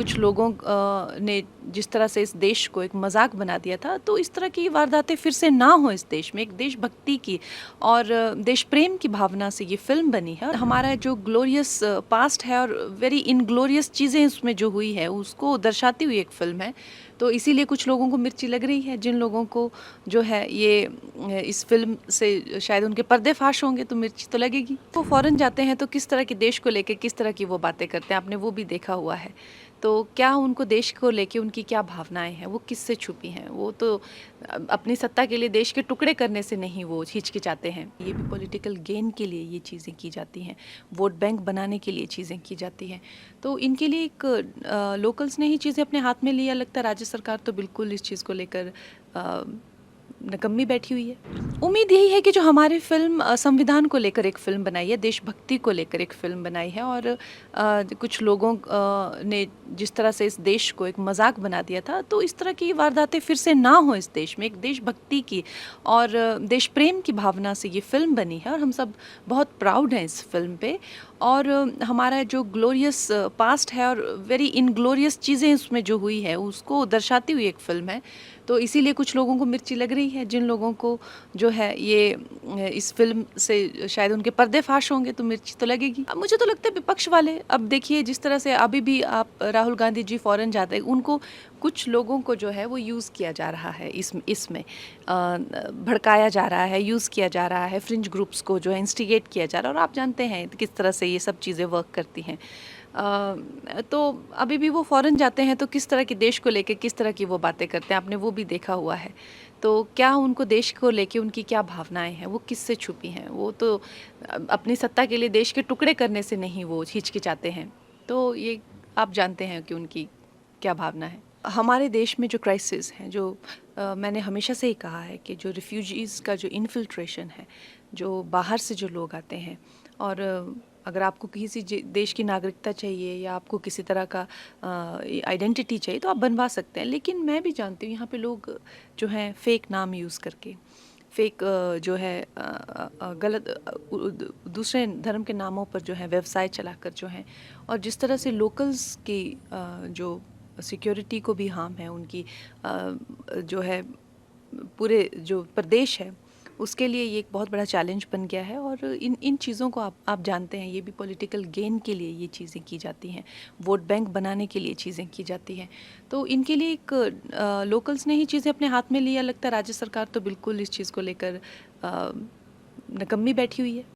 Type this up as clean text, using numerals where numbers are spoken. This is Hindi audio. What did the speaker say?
कुछ लोगों ने जिस तरह से इस देश को एक मजाक बना दिया था, तो इस तरह की वारदातें फिर से ना हो इस देश में। एक देशभक्ति की और देश प्रेम की भावना से ये फिल्म बनी है। हमारा जो ग्लोरियस पास्ट है और वेरी इनग्लोरियस चीज़ें उसमें जो हुई है उसको दर्शाती हुई एक फिल्म है। तो इसीलिए कुछ लोगों को मिर्ची लग रही है। जिन लोगों को जो है ये इस फिल्म से शायद उनके पर्दे फाश होंगे तो मिर्ची तो लगेगी। वो फ़ौरन जाते हैं तो किस तरह के देश को लेके किस तरह की वो बातें करते हैं, आपने वो भी देखा हुआ है। तो क्या उनको देश को लेके उनकी क्या भावनाएं हैं, वो किससे छुपी हैं? वो तो अपनी सत्ता के लिए देश के टुकड़े करने से नहीं वो हिचकिचाते हैं। ये भी पॉलिटिकल गेन के लिए ये चीज़ें की जाती हैं, वोट बैंक बनाने के लिए चीज़ें की जाती हैं। तो इनके लिए एक लोकल्स ने ही चीज़ें अपने हाथ में लिया। लगता है राज्य सरकार तो बिल्कुल इस चीज़ को लेकर नकम्मी बैठी हुई है। उम्मीद यही है कि जो हमारी फिल्म संविधान को लेकर एक फ़िल्म बनाई है, देशभक्ति को लेकर एक फ़िल्म बनाई है और कुछ लोगों ने जिस तरह से इस देश को एक मजाक बना दिया था, तो इस तरह की वारदातें फिर से ना हो इस देश में। एक देशभक्ति की और देश प्रेम की भावना से ये फ़िल्म बनी है और हम सब बहुत प्राउड हैं इस फिल्म पे। और हमारा जो ग्लोरियस पास्ट है और वेरी इनग्लोरियस चीज़ें उसमें जो हुई है उसको दर्शाती हुई एक फ़िल्म है। तो इसीलिए कुछ लोगों को मिर्ची लग रही है। जिन लोगों को जो है ये इस फिल्म से शायद उनके पर्दे फाश होंगे तो मिर्ची तो लगेगी। अब मुझे तो लगता है विपक्ष वाले, अब देखिए जिस तरह से अभी भी आप राहुल गांधी जी फ़ौरन जाते हैं, उनको कुछ लोगों को जो है वो यूज़ किया जा रहा है, इसमें भड़काया जा रहा है, यूज़ किया जा रहा है, फ्रिंज ग्रुप्स को जो है इंस्टिगेट किया जा रहा है। और आप जानते हैं किस तरह से ये सब चीज़ें वर्क करती हैं। तो अभी भी वो फ़ौरन जाते हैं तो किस तरह के देश को लेके किस तरह की वो बातें करते हैं, आपने वो भी देखा हुआ है। तो क्या उनको देश को लेके उनकी क्या भावनाएं हैं, वो किससे छुपी हैं? वो तो अपनी सत्ता के लिए देश के टुकड़े करने से नहीं वो हिचकिचाते हैं। तो ये आप जानते हैं कि उनकी क्या भावना है। हमारे देश में जो क्राइसिस हैं, जो मैंने हमेशा से ही कहा है कि जो रिफ्यूजीज़ का जो इन्फिल्ट्रेशन है, जो बाहर से जो लोग आते हैं और अगर आपको किसी देश की नागरिकता चाहिए या आपको किसी तरह का आइडेंटिटी चाहिए तो आप बनवा सकते हैं। लेकिन मैं भी जानती हूँ यहाँ पे लोग जो हैं फेक नाम यूज़ करके, फेक जो है गलत दूसरे धर्म के नामों पर जो है व्यवसाय चलाकर जो हैं, और जिस तरह से लोकल्स की जो सिक्योरिटी को भी हार्म है, उनकी जो है पूरे जो प्रदेश है उसके लिए ये एक बहुत बड़ा चैलेंज बन गया है। और इन इन चीज़ों को आप जानते हैं, ये भी पॉलिटिकल गेन के लिए ये चीज़ें की जाती हैं, वोट बैंक बनाने के लिए चीज़ें की जाती हैं। तो इनके लिए एक लोकल्स ने ही चीज़ें अपने हाथ में लिया। लगता है राज्य सरकार तो बिल्कुल इस चीज़ को लेकर नकम्मी बैठी हुई है।